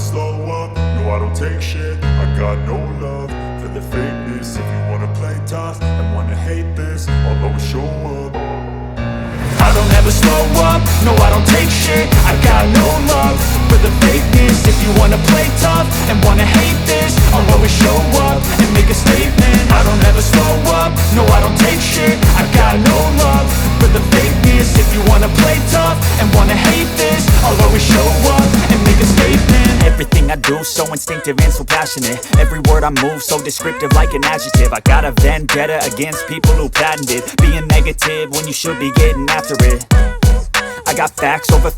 slow up, no I don't take shit. I got no love for the fakeness. If you wanna play tough and wanna hate this, I'll always show up. I don't ever slow up, no I don't take shit. I got no love for the fakeness. If you wanna play tough and wanna hate this, I'll always show up and make a statement. I don't ever slow up, no I don't take shit. I got no love for the fakeness. If you wanna play tough and wanna hate this, I'll always show up and make a statement. Everything I do so instinctive and so passionate. Every word I move so descriptive like an adjective. I got a vendetta against people who patented being negative when you should be getting after it. I got facts over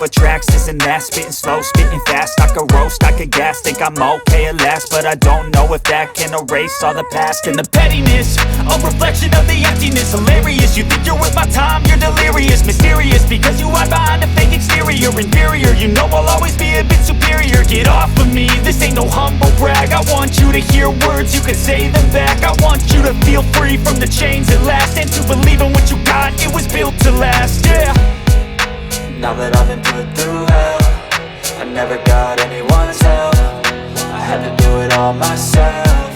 tracks, this and that. Spitting slow, spitting fast, I could roast, I could gas. Think I'm okay at last, but I don't know if that can erase all the past. And the pettiness, a reflection of the emptiness. Hilarious, you think you're worth my time, you're delirious. Mysterious, because you hide behind a fake exterior. Inferior, you know I'll always be a bit superior. Get off of me, this ain't no humble brag. I want you to hear words, you can say them back. I want you to feel free from the chains at last, and to believe in what you got, it was built to last, yeah. Now that I've been put through hell, I never got anyone's help. I had to do it all myself.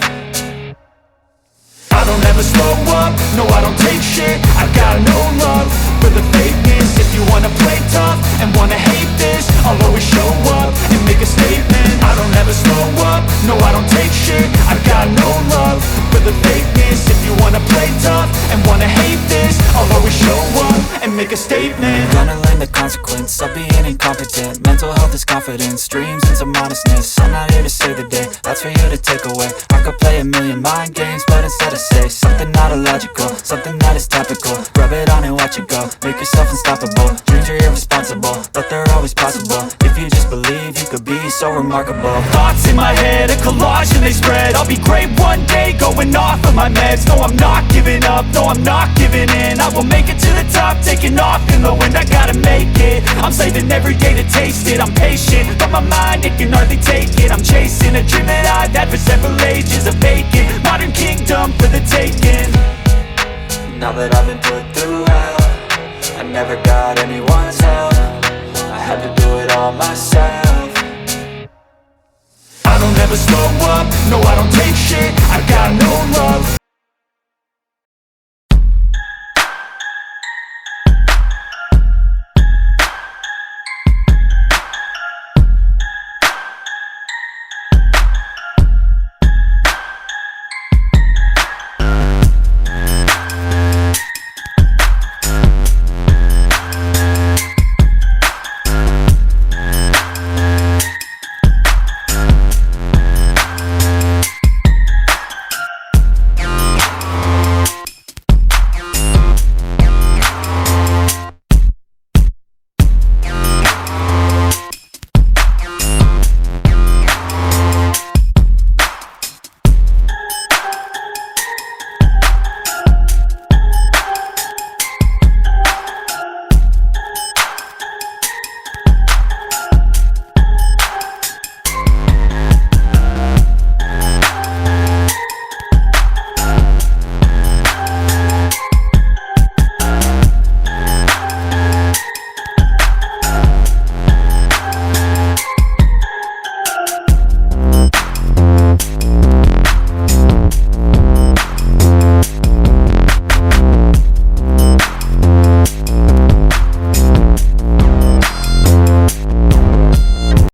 I don't ever slow up, no I don't take shit. I got no love for the fakeness. If you wanna play tough and wanna hate this, I'll always show up and make a statement. I don't ever slow up, no I don't take shit. I got no love for the fakeness. If you wanna play tough and wanna hate this, I'll always show up and make a statement. Gonna learn the consequence of being incompetent. Mental health is confidence, dreams and some honestness. I'm not here to save the day, that's for you to take away. I could play a million mind games, but instead I say something not illogical, something that is topical. Rub it on and watch it go, make yourself unstoppable. Dreams are irresponsible, but they're always possible. If you just believe, you could be so remarkable. Thoughts in my head, a collage and they spread. I'll be great one day, going off of my meds. No, I'm not giving up, no, I'm not giving in. I will make it to the top, taking off in the wind. I gotta make it, I'm saving every day to taste it. I'm patient, but my mind, it can hardly take it. I'm chasing a dream that I've had for several ages. A vacant, modern kingdom for the taking. Now that I've been put through hell, I never got anyone's help. I had to do it all myself. I don't ever slow up, no I don't take shit. I got no love